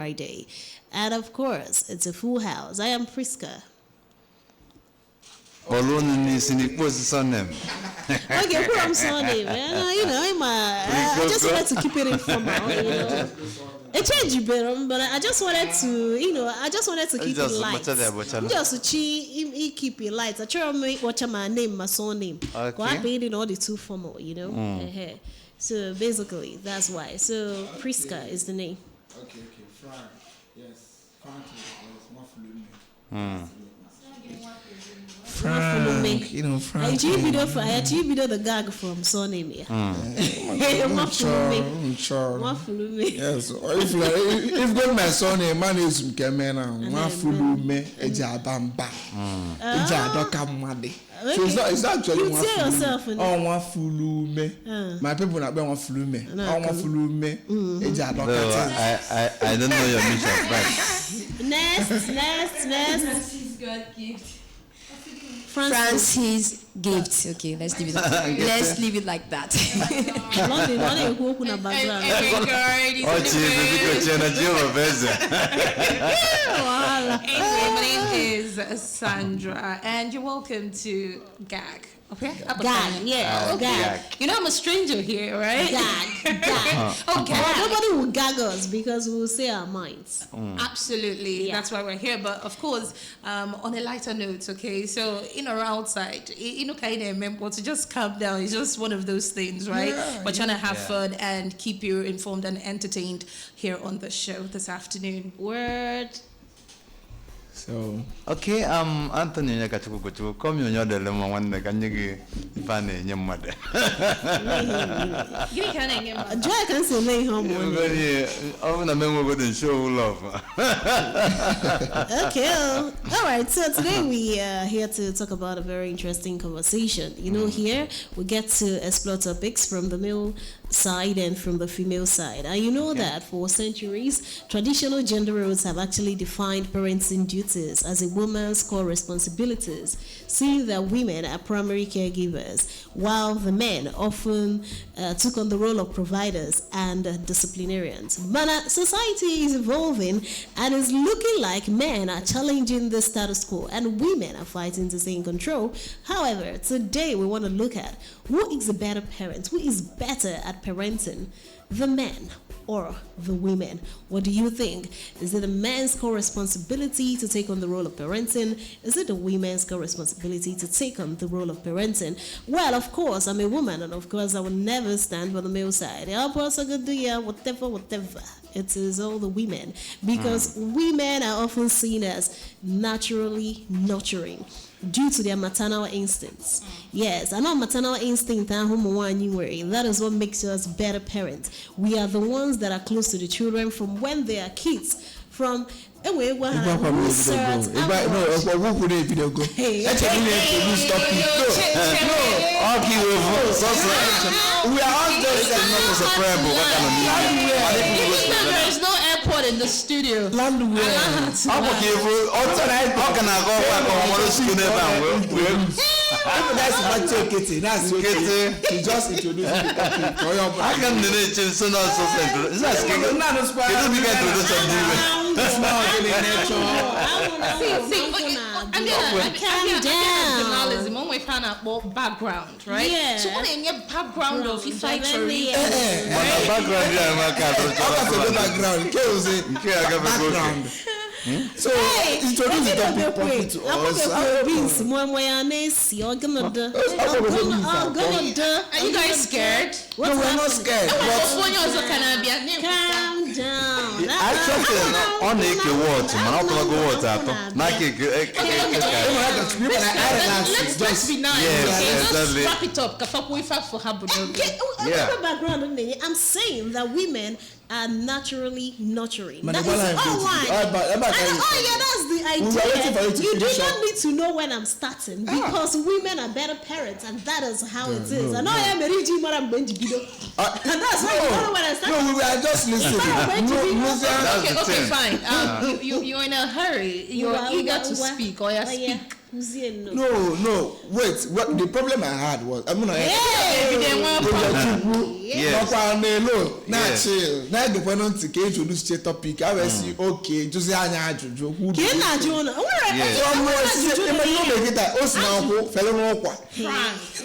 Friday. And of course, it's a full house. I am Priska. Alone is in the position name. Okay, put on Sunday, man. I just wanted to keep it informal, A change you better, but I just wanted to, keep it light. Just to keep it light. I try to make watch my name, my son name. Okay. I made it all the too formal, So basically, that's why. So Priska is the name. Okay. Frank. Yes. Frank is more fluent. Frank, Frank. I achieve the gag from surname here. Yes. If God my surname, man is Mkemena, Mafulume, Ejabamba, Ejadokamade. So it's not actually you say yourself. Mafulume. My people not be Mafulume. Mafulume, Ejadokate. I don't know your mission, but Next. God gift. Francis gift. Okay, let's leave it. Let's leave it like that. My name is Sandra, and you're welcome to GAG. Okay? GAG, yeah. GAG. I'm a stranger here, right? GAG. GAG. Nobody will gag us because we will say our minds. Absolutely. Yeah. That's why we're here. But of course, on a lighter note, okay? So in or outside, to just calm down. It's just one of those things, right? Yeah, we're trying to have fun and keep you informed and entertained here on the show this afternoon. Word. So okay, Anthony Nyakachukuchu, come on your dilemma one the Kanyagi Pane Yamada. Joy can say lay home. Oh, the men wouldn't show love. Okay, all right. So today we are here to talk about a very interesting conversation. Here we get to explore topics from the male side and from the female side. And that for centuries, traditional gender roles have actually defined parenting duties as a woman's core responsibilities, seeing that women are primary caregivers, while the men often took on the role of providers and disciplinarians. But society is evolving and is looking like men are challenging the status quo and women are fighting to stay in control. However, today we want to look at who is a better parent, who is better at parenting, the men or the women. What do you think? Is it the man's core responsibility to take on the role of parenting? Is it the women's core responsibility to take on the role of parenting? Well, of course, I'm a woman, and of course, I will never stand for the male side. Whatever. It is all the women, because women are often seen as naturally nurturing due to their maternal instincts. Yes, I know maternal instinct, that is what makes us better parents. We are the ones that are close to the children from when they are kids, from we are all those there is no airport in the studio. That's okay. That's okay. You just introduce me. I can journalism when we find out about background, right? Yeah. So what in your background of if I background. So introduce the topic to us. Are you guys scared? No, we're not scared. Calm down. Let's be nice. Let's wrap it up. I'm saying that women are naturally nurturing. That is that's the idea. You do not need to know when I'm starting because women are better parents, and that is how it is. And I am a regime, and that's why you know when I start. No, we are just listening. Okay, fine. You're in a hurry. You're eager to speak, or you speak. No. Wait. What the problem I had was I'm gonna. Now chill. Now the point on to introduce the topic. I will see. Okay, just say I who?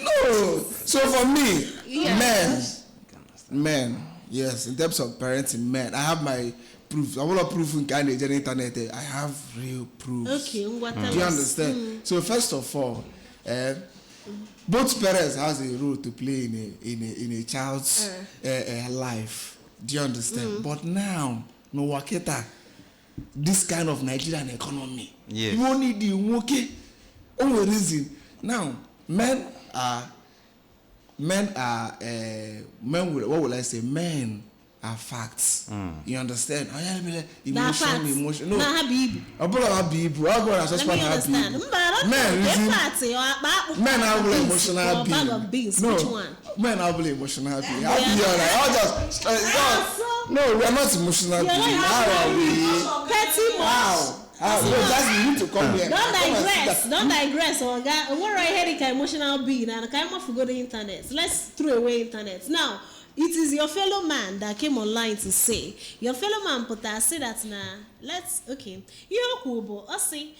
No. So for me, men. Yes, in terms of parenting, men. I have my proof. I want to prove in kind of internet. I have real proof. Okay, do you understand? So first of all, both parents has a role to play in a child's life. Do you understand? But now, no waketa, this kind of Nigerian economy. Yes. You only the okay. Only reason now men what will I say? Men are facts. You understand? Emotion. No. Let me understand. Men are emotional beings. No. Men are emotional beings. No, we are not emotional beings. How are we? Petty much. You need to come here. Don't digress. Or what right here emotional being and I can't forget the internet. Let's throw away internet. Now, it is your fellow man that came online to say, your fellow man put that say that you're cool, but I say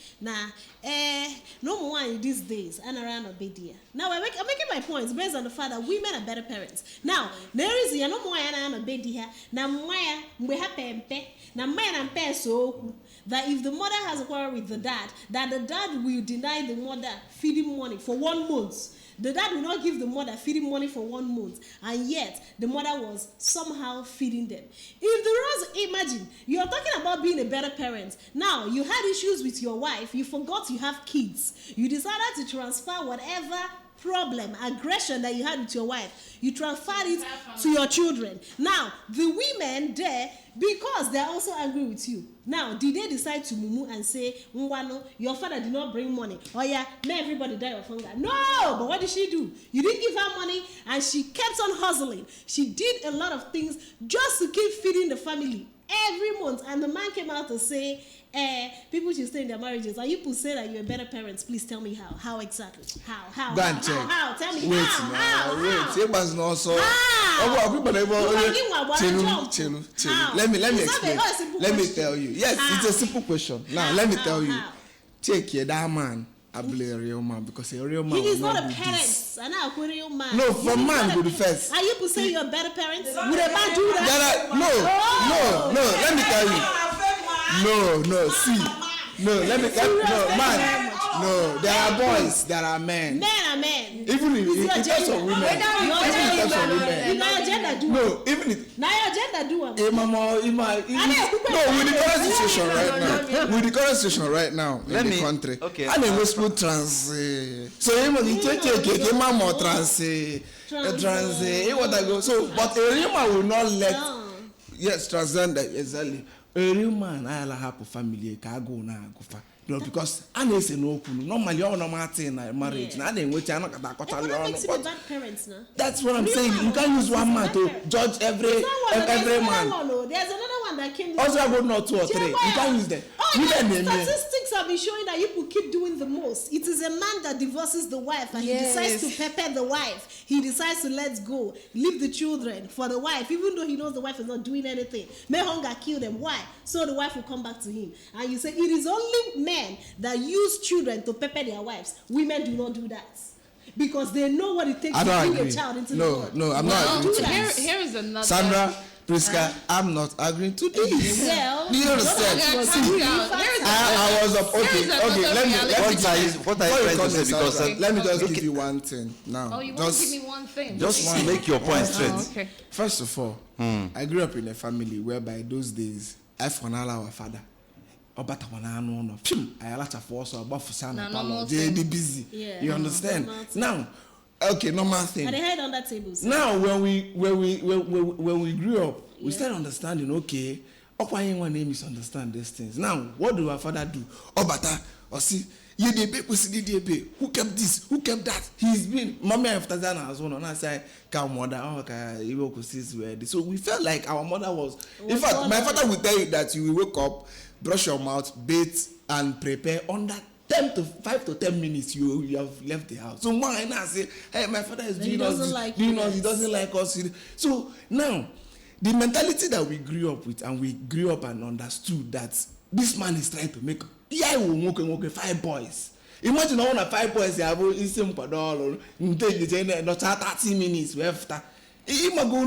no more in these days and around a bit here. Now I'm making my points based on the fact that women are better parents. Now there is no more and a bit here. Now we have pempe. Now man and pay so that if the mother has a quarrel with the dad, that the dad will deny the mother feeding money for 1 month. The dad will not give the mother feeding money for 1 month, and yet the mother was somehow feeding them. If the roles, imagine, you are talking about being a better parent. Now, you had issues with your wife, you forgot you have kids. You decided to transfer whatever problem, aggression that you had with your wife, you transferred it to your children. Now, the women there, because they're also angry with you. Now, did they decide to mumu and say, Nwano, your father did not bring money? Oh yeah, may everybody die of hunger. No, but what did she do? You didn't give her money and she kept on hustling. She did a lot of things just to keep feeding the family every month. And the man came out to say, people should stay in their marriages. Are you people say that you're better parents? Please tell me how. How exactly? How? Go and check. How? Tell me wait, how. Wait. It was not so. Let me tell you. Yes, it's a simple question. Now, let me tell you. Take care, that man. I believe a real man because a real man. He is not a parent. And now a real man. No, for man, good first. Are you people say you're better parents? Would a man do that? No. Let me tell you. No, see. No, man. No, there are boys, there are men. Men are men. Even in terms of women. No, even if. Now your gender do one. No, with the current situation right now. With the current situation right now in the country. Okay. And then we speak trans. So you take more trans. What I go. So, but a real man will not let. Yes, transgender exactly. A real man, I have a family. Can go now, go far. No, because I know say no. Normally, all normal thing in marriage. Now, then, which I not makes you bad parents now. That's what I'm saying. You can't use one man to judge every man. There's another one that came. Also, I go not 2 or 3. You can't use them. Statistics have been showing that you people keep doing the most. It is a man that divorces the wife and he decides to pepper the wife. He decides to let go, leave the children for the wife, even though he knows the wife is not doing anything. May hunger kill them. Why? So the wife will come back to him. And you say it is only men that use children to pepper their wives. Women do not do that. Because they know what it takes to bring a child into the world. No, I'm not agreeing to this. Here is another. Sandra, Priska, I'm not agreeing to this. Well, do you understand? I was up. Okay. What are you trying to say? Because let me just give you one thing now. Oh, you want to give me one thing? Just make your point straight. Okay. First of all, I grew up in a family whereby those days, I found our father. I like to force or buff they busy. Yeah. You understand? Now, okay, normal thing. And they had on that table. Now, when we grew up, we started understanding. Okay, one name misunderstand these things. Now, what do our father do? Or see, who kept this? Who kept that? He's been mommy after that as well. And I said, so we felt like our mother was. In fact, my father would tell you that you will wake up, brush your mouth, bathe, and prepare under 5 to 10 minutes, you have left the house. So mine I say, hey, my father is doing us, he doesn't like us. So now, the mentality that we grew up with, and we grew up and understood that this man is trying to make, yeah, we will 5 boys. Imagine all the 5 boys, they have simple dollar, not 30 minutes after. It will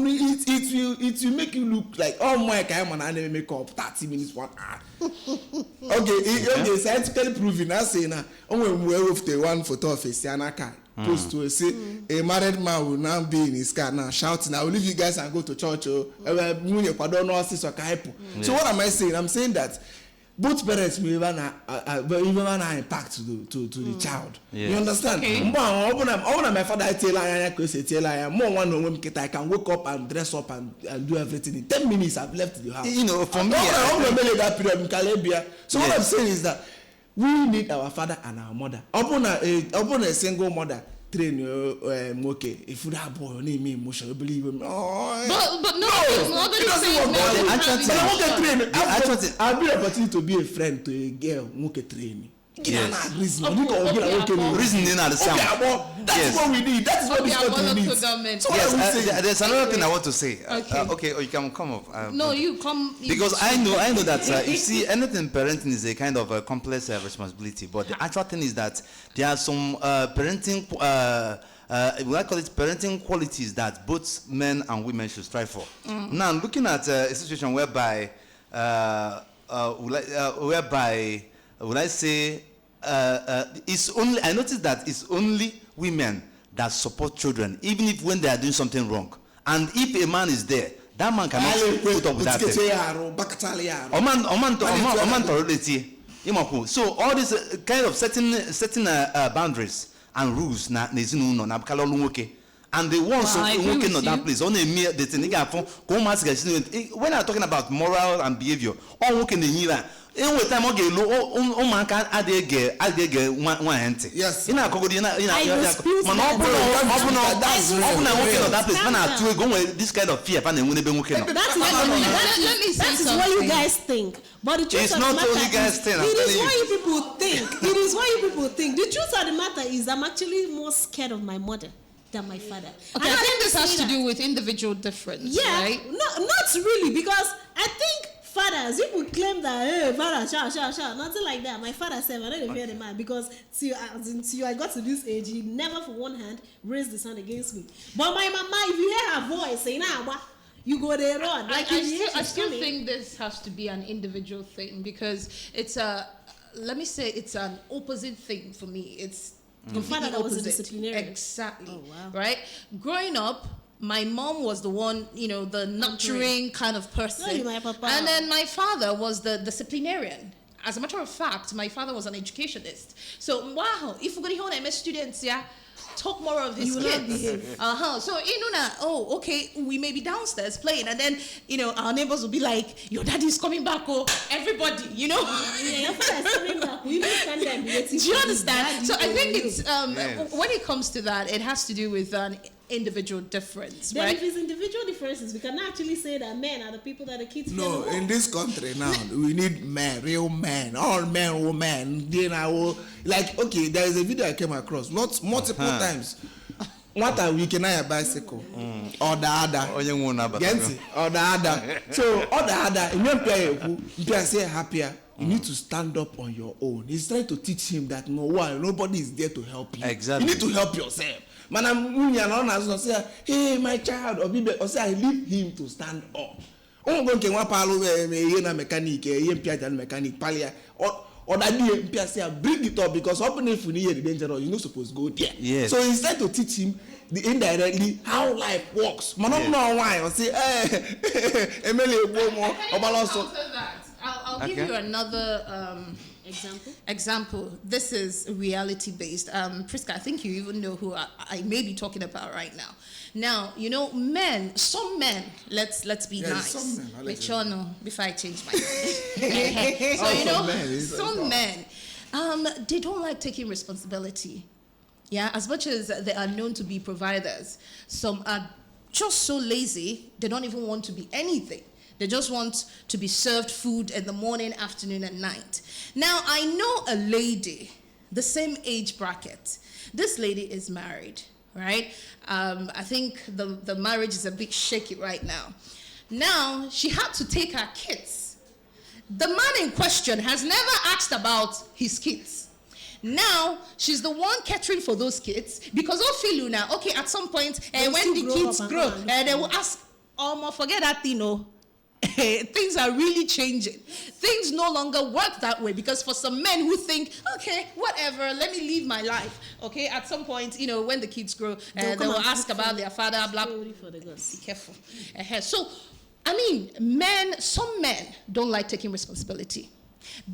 make you look like, oh my God, I never make up 30 minutes, 1 hour. Okay, scientifically proven. I say now, when we have the one photo of a Sianaka, close to say a married man will now be in his car now shouting, I will leave you guys and go to church. So what am I saying? I'm saying that both parents will even have impact to the child. Yes. You understand? Okay. My father I can wake up and dress up and do everything. In 10 minutes I've left the house. You know, for me, that period in Calabria. So what I'm saying is that we need our father and our mother. Upon a single mother, train okay. If you have boy, name me emotional, believe him. But no, it doesn't work. I'll be an opportunity to be a friend to a girl, okay, train. Yes. Reason in the sound. That's what we need. That's what this country needs. So yes, there's another thing I want to say. Okay, or you can come up. No, you come. Because I know that you see, anything parenting is a kind of a complex responsibility. But the actual thing is that there are some parenting, we call it parenting qualities that both men and women should strive for. Now, looking at a situation whereby, would I say, it's only, I noticed that it's only women that support children, even if when they are doing something wrong. And if a man is there, that man cannot put up with that thing. So all this kind of setting boundaries and rules, and the ones working on that place, only me the thing. When I'm talking about moral and behavior, all working in here. Yes. I this kind of fear. That is what you guys think. But the truth it's of not the matter only guys think. it is what you people think. It is what you people think. The truth of the matter is I'm actually more scared of my mother than my father. Okay, I think this has to do with individual difference. Yeah, right? No, not really, because I think fathers, people claim that, hey, father, nothing like that. My father said, I don't fear the man, because till I got to this age, he never for one hand raised his hand against me. But my mama, if you hear her voice saying, you go there run. Like I still think this has to be an individual thing, because it's let me say it's an opposite thing for me. It's your father that was a disciplinarian. Exactly. Oh, wow. Right? Growing up, my mom was the one, the nurturing kind of person. My papa. And then my father was the disciplinarian. As a matter of fact, my father was an educationist. So, wow, if we're going to hold MS students, talk more of his kids. So, okay, we may be downstairs playing, and then, our neighbors will be like, your daddy is coming back, everybody, Yeah, your father is coming back. We will stand there and be waiting. Do you understand? So I think it's, when it comes to that, it has to do with an individual difference, then right? If it's individual differences, we can actually say that men are the people that the kids no, in this country now, we need men, real men, all men, women. Like, okay, there is a video I came across, not multiple times. What are we can I a bicycle or the other? Or the other. So, or the other, if you say happier, you need to stand up on your own. He's trying to teach him that nobody is there to help you. Exactly. You need to help yourself. Man, I'm say, hey, my child, or say I leave him to stand up. I'm going to mechanic, or that say bring it up, because open if you need the danger, you're not supposed to go there. Yes. So instead to teach him indirectly how life works. Man, I don't know why. I say, I'll give you another example. This is reality based. Priska, I think you even know who I may be talking about right now. Now, some men, let's be nice. Some men, before I change my mind. So some men, they don't like taking responsibility. Yeah, as much as they are known to be providers, some are just so lazy they don't even want to be anything. They just want to be served food in the morning, afternoon, and night. Now, I know a lady the same age bracket. This lady is married, right? I think the marriage is a bit shaky right now. Now, she had to take her kids. The man in question has never asked about his kids. Now, she's the one catering for those kids because of Luna, okay, at some point, when the kids grow, they will ask, forget that thing, no. Things are really changing. Things no longer work that way because for some men who think, okay, whatever, let me live my life. Okay, at some point, when the kids grow, they will ask about their father, blah, blah. Be careful. So, some men don't like taking responsibility.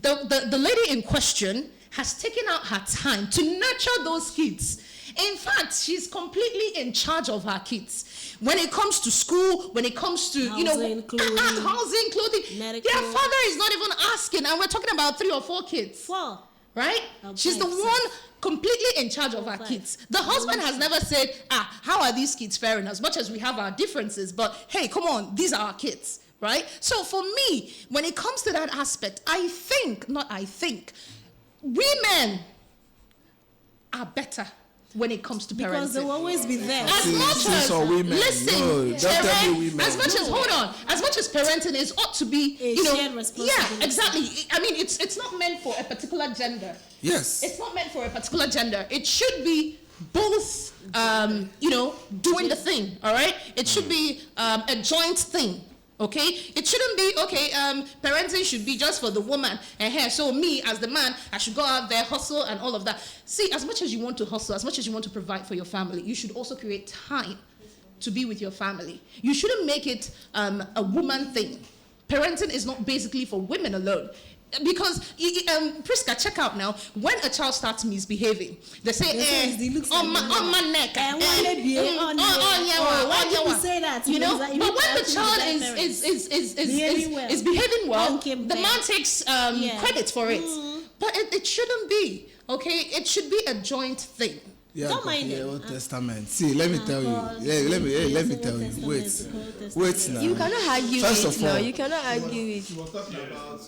The lady in question has taken out her time to nurture those kids. In fact, she's completely in charge of her kids. When it comes to school, when it comes to, housing, clothing, medical. Their father is not even asking. And we're talking about 3 or 4 kids. 4. Right? She's the one completely in charge of her kids. The husband has never said, how are these kids faring? As much as we have our differences, but hey, come on, these are our kids. Right? So for me, when it comes to that aspect, women are better when it comes to parenting. Because they will always be there. As much as parenting is ought to be, shared responsibility. Yeah, exactly. It's not meant for a particular gender. Yes. It's not meant for a particular gender. It should be both, doing the thing, all right? It should be a joint thing. Okay, it shouldn't be parenting should be just for the woman and so me as the man, I should go out there, hustle and all of that. See, as much as you want to hustle, as much as you want to provide for your family, you should also create time to be with your family. You shouldn't make it a woman thing. Parenting is not basically for women alone. Because, Priska, check out now, when a child starts misbehaving, they say, on my neck. Why do you say that? But when the child is behaving well, the man takes credit for it. But it shouldn't be, okay? It should be a joint thing. Yeah, don't mind the it. Old Testament. See, let me tell you. Let me tell you. Wait now. You cannot argue First it of now. all, You cannot argue it. She was talking about.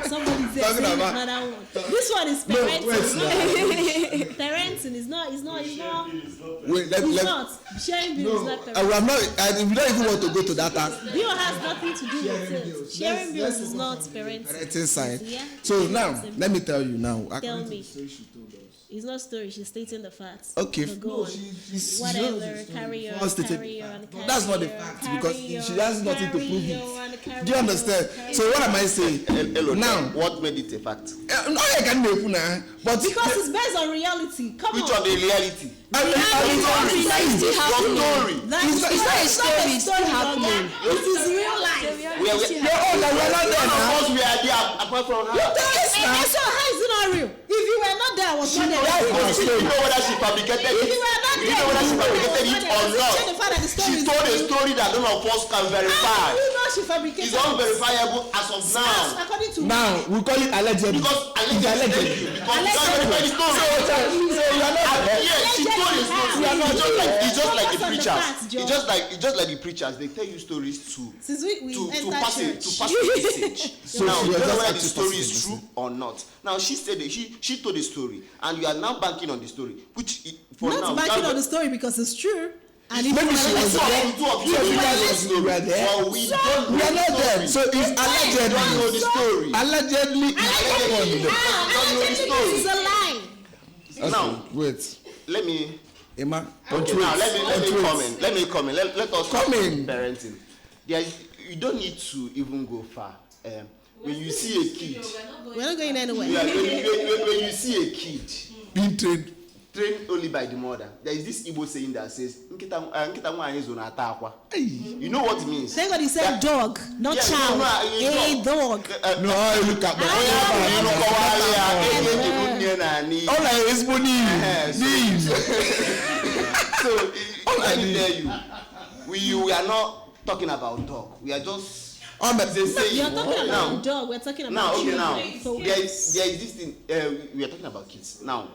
Somebody said another one. This one is parenting. Parenting is not. Wait, not. Sharing bills is not parenting. I don't even want to go to that aspect. Bill has nothing to do with it. Sharing bills is not parenting. Parenting side. Yeah. So now, let me tell you now. Tell me. It's not story. She's stating the facts. Okay. So go on. Whatever. Carry on. That's not the fact because she has nothing to prove it. Do you understand? So what am I saying? Hello. Now, what made it a fact? No, I can't make it. But because it's based on reality. Come Which on. of the reality? It's still happening. Your story. It's not a story. It's still happening. It is real life. We are there apart from her. So how is it not real? If you were not there, I was not there. You don't know whether she fabricated it. If you were not You there, don't know whether she fabricated it or not. She She told a story that none of us can verify. You know she fabricated. It's unverifiable as of now. According to now we call it allegedly. Because allegedly. Because you can't verify the story. So you are not. Yes, she told a story. It's just like the preachers. It's just like the preachers. They tell you stories to pass a message. So now you she don't know just whether had the to story pass is a true or not. Now she said that she told a story, and you are now banking on the story, which for not now banking on the story because it's true. And if Maybe she was there. two of you We are there. but we don't We are not there. So it's don't know the story. allegedly. It's a lie. Okay, Now, wait. let me Emma, okay, now let me comment. Let us Come in. parenting. You don't need to even go far. When you see a kid, We're not going anywhere. when you see a kid being trained. trained only by the mother, there is this Igbo saying that says, "Nkita nwanyi zo na-ata akwa." You know what it means? Thank God he said dog, not child. A dog. No, look at all I is money. So let me tell you, we are not talking about dog. We are just You're talking about dog. We're talking about children. there is this thing. We are talking about kids now.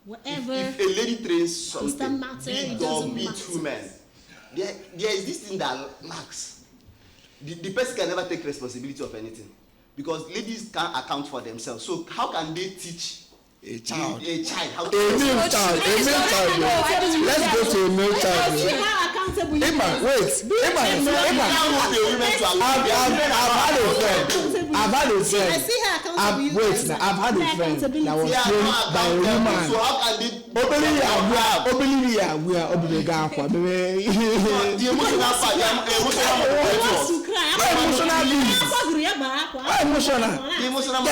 Whatever. If a lady trains something, matter, be it it dog, doesn't be it matter. human, there is this thing that lacks. The person can never take responsibility of anything. because ladies can't account for themselves. So how can they teach A child. a child how A to? male child. Let's go to a male child. Emma, wait. Emma. I've had a friend. I see her accountable. I've had a friend that was trained by a woman. So how can they? We are The emotional part, the emotional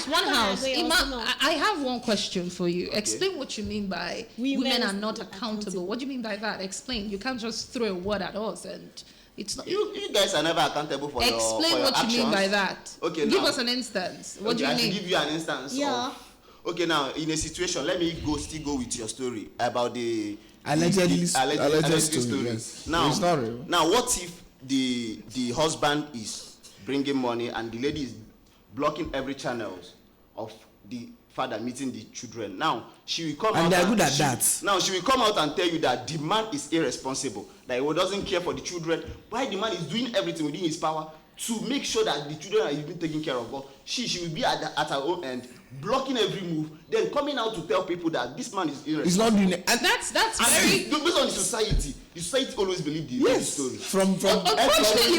One house. Ima, I have one question for you. Explain what you mean by women are not accountable. What do you mean by that? Explain. You can't just throw a word at us and it's not. You guys are never accountable for your actions. Explain what you mean by that. Okay, give now, us an instance. What do you I mean? should give you an instance. Yeah. Okay, now in a situation, let me still go with your story about the alleged story. Yes. Now, it's not real. Now, what if the husband is bringing money and the lady is blocking every channels of the father meeting the children? Now she will come out and they are good at that. Now she will come out and tell you that the man is irresponsible, that he doesn't care for the children. Why the man is doing everything within his power to make sure that the children are even taken care of, but she will be at her own end, blocking every move, then coming out to tell people that this man is irresponsible. He's not doing it. And that's And very. based on the society always believe the story. Unfortunately,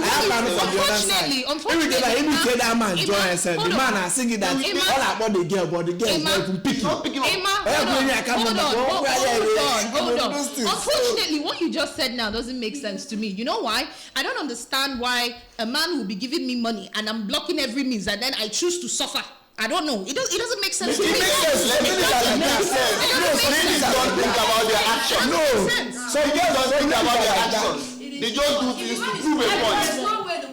that man join and said the man are singing that all about the girl, but the girl is not even picking. Not picking up. Hold on. Unfortunately, what you just said now doesn't make sense to me. You know why? I don't understand why a man will be giving me money and I'm blocking every means and then I choose to suffer. I don't know. It doesn't make sense to me. It makes sense. Ladies don't think about their actions. No. So you guys don't think about their actions. They just do things to prove a point.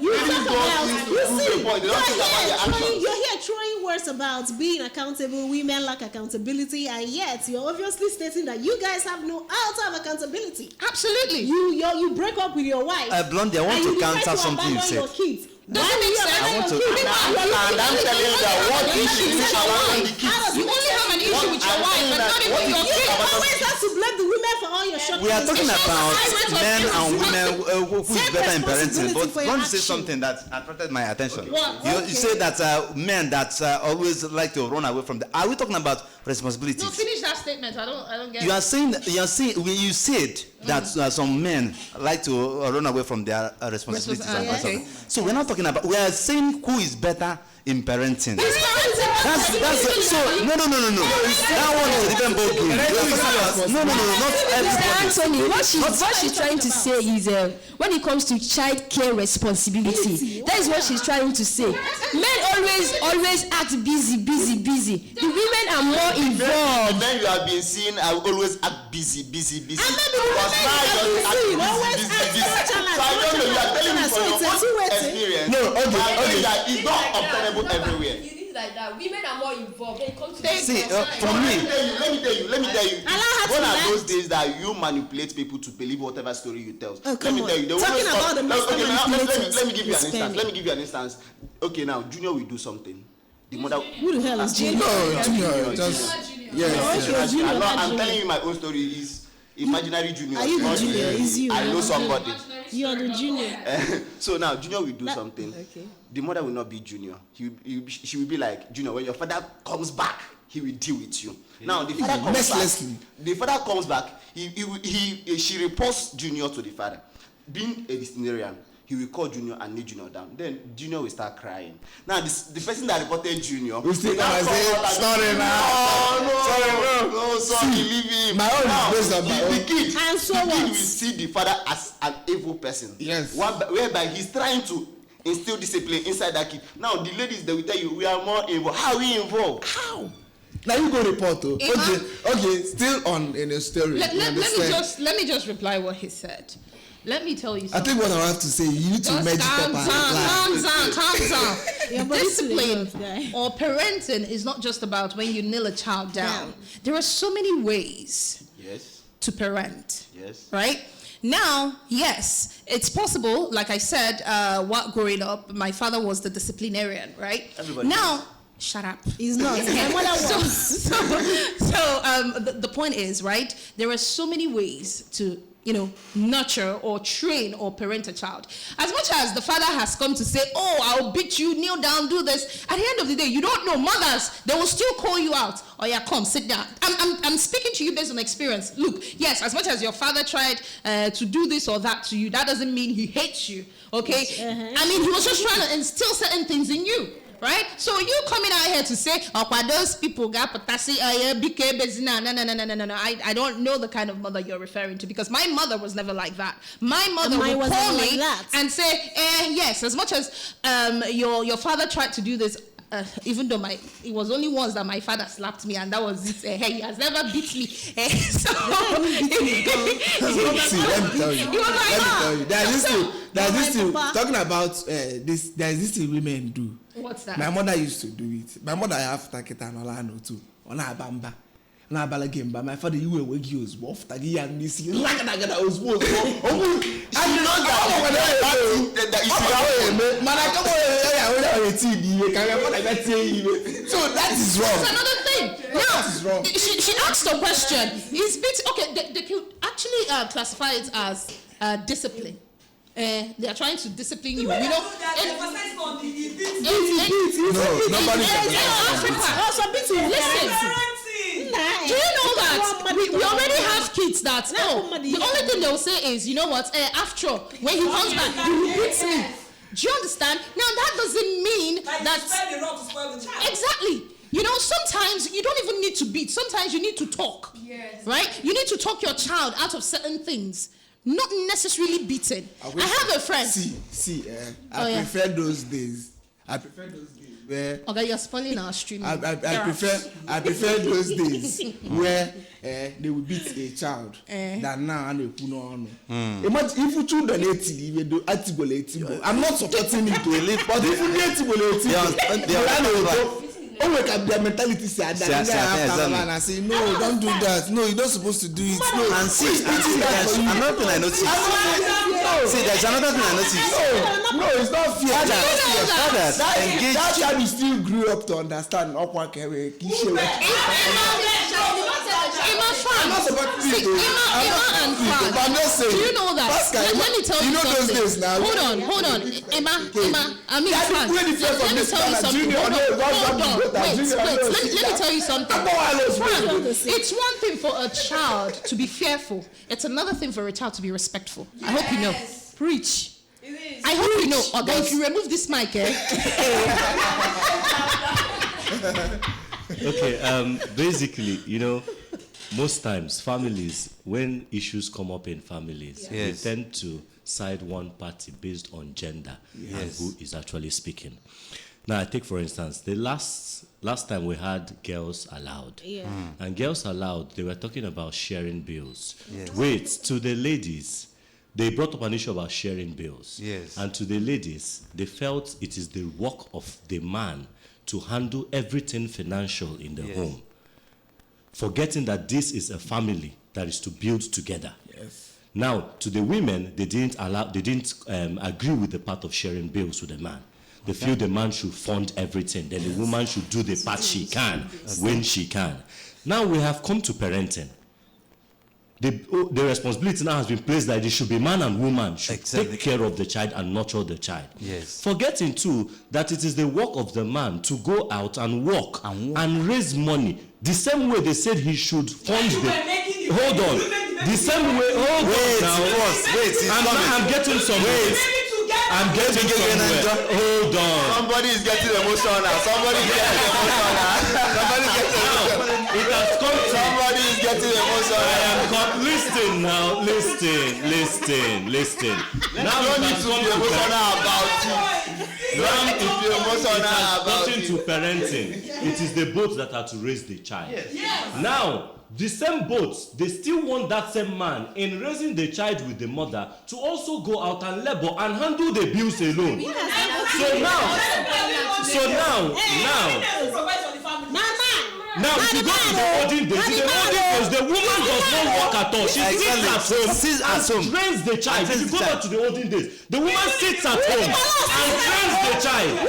Ladies do things to prove a point. They don't think about their actions. You're here throwing words about being accountable, women lack accountability, and yet you're obviously stating that you guys have no out of accountability. Absolutely. You break up with your wife. Blondie, I want to counter something you said. Doesn't make sense. I want to. And I'm telling you that what issue is around the kids. You only have an issue with your wife, but not even your You kids. always have to blame the women for all your shortcomings. We are talking about men and women who is better in parenting. But for your want to say action. something that attracted my attention. What? You say that men that always like to run away from the. Are we talking about responsibilities? No, finish that statement. I don't get You it. are saying you said that some men like to run away from their responsibilities. Okay. So we're not talking about. We are saying who is better in parenting. It's parenting. That's so no. That one is a different ballgame. No, not everybody. Anthony, what she's trying to say is when it comes to child care responsibility, that is what she's trying to say. Men always act busy. The women are more involved. And then you have been seen I always act busy. And maybe Because now you're acting busy. So I don't know, you are telling me from your own experience. No, okay. That it's not obtainable everywhere. You need like that. Women are more involved. They come to See, for me, Let me tell you. Allow her to One of laugh. those days that you manipulate people to believe whatever story you tell. Oh, come let me on. tell you. They will Talking always about the master okay, now, manipulators. let me give you an Spend instance. it. Okay, now Junior will do something. The mother. Who the hell is Junior? No, Junior, just yes. Junior, I'm telling you my own story is imaginary Junior. Are you the Junior? Is you? I know somebody. You are the Junior. So now Junior will do something. Okay. The mother will not be Junior. She will be like, Junior, when your father comes back, he will deal with you. Now the father comes Mercilessly. back. The father comes back. She reports Junior to the father. Being a disciplinarian, he will call Junior and kneel Junior down. Then Junior will start crying. Now the person that reported Junior We still now gonna come say, out and sorry now. no, sorry, leave him. My own is Now, based on my own. the kid, And so the kid what? will see the father as an evil person. Yes. Whereby he's trying to instill discipline inside that kid. Now the ladies, they will tell you we are more involved. How are we involved? How? Now you go report to. Okay. Still on in the story. Let me just reply what he said. Let me tell you I something. think what I have to say, you need to Just magic up and reply. calm down. Your body Discipline to the guy. or parenting is not just about when you kneel a child down. There are so many ways Yes. to parent. Yes. Right? Now, yes, it's possible. Like I said, while growing up, my father was the disciplinarian, right? Everybody now, shut up. He's not. My mother was. So the point is, right? There are so many ways to nurture or train or parent a child. As much as the father has come to say, oh, I'll beat you, kneel down, do this, at the end of the day, you don't know. Mothers, they will still call you out. Oh yeah, come, sit down. I'm speaking to you based on experience. Look, yes, as much as your father tried to do this or that to you, that doesn't mean he hates you, okay? I mean, he was just trying to instill certain things in you. Right? So you coming out here to say, oh, those people got potassium, no. I don't know the kind of mother you're referring to, because my mother was never like that. My mother would call me and say, yes, as much as your father tried to do this, even though it was only once that my father slapped me, and that was it. Hey, he has never beat me. So let me tell you. There's this thing talking about this. There's this thing women do. What's that? My mother used to do it. My mother have taketa and Olano too. Ona bamba. Na bala game, but my father you were use wolf tagi and this like I was supposed to. I know that. So that is wrong. That's another thing. That is wrong. She asked a question. Is bit okay? They could actually classify it as discipline. They are trying to discipline you. Nobody. Do you know that we already have kids that the only thing they'll say is, you know what, after all, when he comes back, he will beat me. Do you understand? Now that doesn't mean that exactly. Sometimes you don't even need to beat. Sometimes you need to talk. Yes. Right? You need to talk your child out of certain things. Not necessarily beaten. I have a friend. I prefer those days. Where okay, you're spoiling our stream. I prefer those days where they will beat a child than now and they put on. Imagine if you children I'm not supporting it to live, but if you oh, look at their mentality. I say, no, don't do that. No, you're not supposed to do it. No, and see, there's another thing I noticed. See, there's another thing I noticed. No, it's not fair. That child still grew up to understand. I'm not supposed to do it. I'm not saying. Do you know that? Let me tell you something. Those days now. Hold on. Emma, I mean, let me tell you something. Wait. Let me tell you something. It's one thing for a child to be fearful. It's another thing for a child to be respectful. I hope you know. Preach. I hope you know. Okay, if you remove this mic, Okay, basically, most times families, when issues come up in families, they tend to side one party based on gender and who is actually speaking. Now, I take for instance, the last time we had Girls Aloud. And Girls Aloud, they were talking about sharing bills. Wait, to the ladies, they brought up an issue about sharing bills. And to the ladies, they felt it is the work of the man to handle everything financial in the home, forgetting that this is a family that is to build together. Now, to the women, they didn't agree with the part of sharing bills with the man. They feel the man should fund everything, then the woman should do the part she can when she can. Now we have come to parenting. The responsibility now has been placed that it should be man and woman should take care of the child and nurture the child. Forgetting too that it is the work of the man to go out and work and raise money. The same way they said he should fund hold on. The same way. I'm getting somewhere. I'm getting somewhere. Hold on. Somebody is getting emotional. Somebody is getting emotional. It has come to somebody is getting emotional. Listen now. Listen. Now you don't need to be emotional about it. According to parenting, it is the both that are to raise the child. Now, the same boats, they still want that same man in raising the child with the mother to also go out and labor and handle the bills alone. Now, if you go to the olden days, the woman does not work at all. She sits at home and trains the child. If you go back to the olden days, the woman sits at home and trains the child.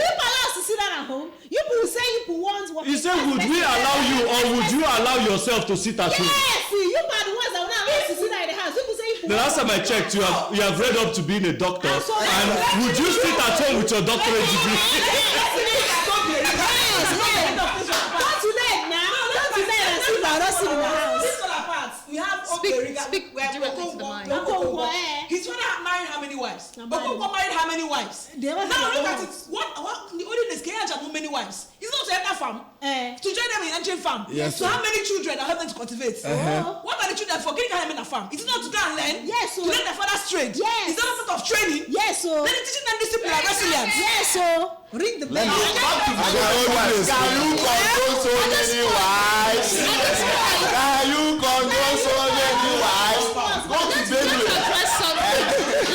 You say, would we allow you or would you allow yourself to sit at home? Yes, you are the ones that will not allow us to sit at the house. People say, The last time I checked, you have read up to being a doctor, and would you sit at home with your doctorate degree? We have speak directly to the mic. His father married how many wives? Okonkwo married how many wives? Now look at it. What the audience can have many wives? It's not to enter farm. To join them in entering farm. Yes, so how many children are having to cultivate? What are the children for? Can you have in a farm? Is it not to go and learn? Yes, to learn their father's trade. Yes. Is that a part of training? Yes, so. Then teaching them discipline and resilience. Yes, so. Ring the bell. Can you control so many wives? Can you control so many wives? Go to Benue.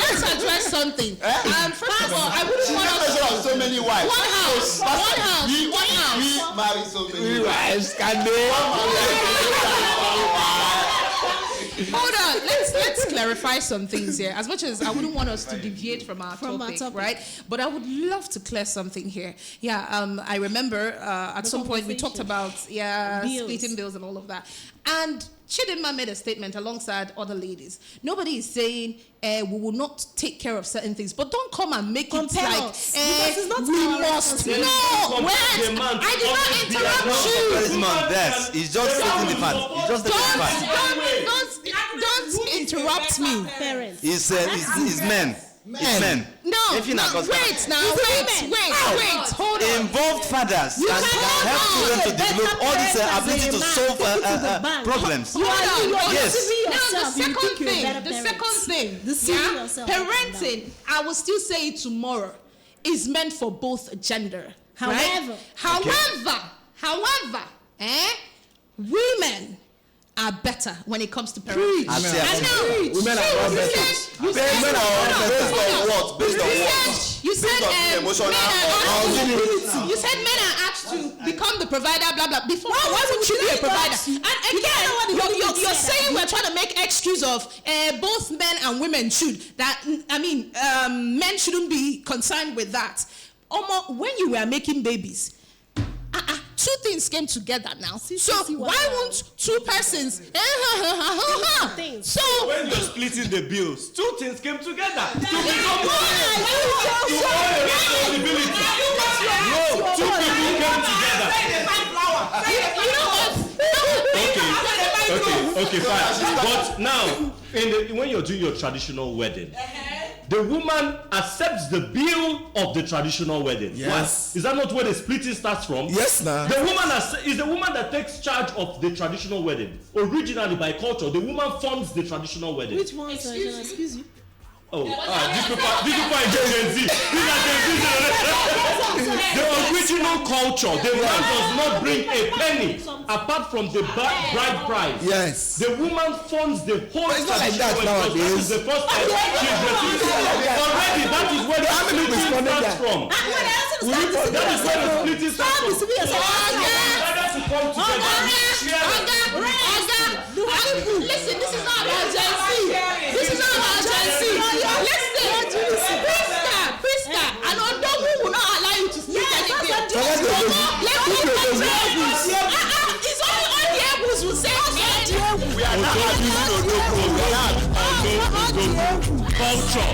Let's address something. First of all, I wouldn't want us so many wives. One house. We marry so many wives. Can they? Hold on, let's clarify some things here. As much as I wouldn't want us to deviate from our topic, right? But I would love to clear something here. Yeah, I remember at some point we talked about splitting bills and all of that. And Chidinma made a statement alongside other ladies. Nobody is saying we will not take care of certain things, but don't come and make it like we must. No, wait, I did not interrupt you. He's just stating the fact. He's just stating the fact. Don't interrupt me. It's men. It's men. No, wait, hold on. Involved fathers can help children to develop all this ability to solve problems. Yes. Now the second thing, parenting, I will still say it tomorrow, is meant for both gender. However, women are better when it comes to parenting. Women are not better. Based on what? You said men are asked to become the provider, blah blah. Before, why would you be a provider? And again, you're saying we're trying to make excuse of both men and women should. That men shouldn't be concerned with that. When you were making babies, two things came together now. So why won't two persons? So when you're splitting the bills, two things came together. To become responsibility. No, two people came together. You know what? Okay, fine. But now, when you're doing your traditional wedding, the woman accepts the bill of the traditional wedding. Yes. Is that not where the splitting starts from? Yes, now. The woman is the woman that takes charge of the traditional wedding. Originally, by culture, the woman funds the traditional wedding. Which one? Excuse you. Oh, these people are Gen Z. These are Gen Z. The original culture, the man does not bring a penny apart from the bride price. Yes. The woman funds the whole. It's not like that nowadays. That is the first time she's receiving. Already, that is where the splitting starts from. That is where the splitting starts from. Listen, this is not about Gen Z. This is not about Gen Z. Listen, Krista, and Odogu will not allow you to speak anything. It's only all the Egus will say We are not abusing Odogu. Culture.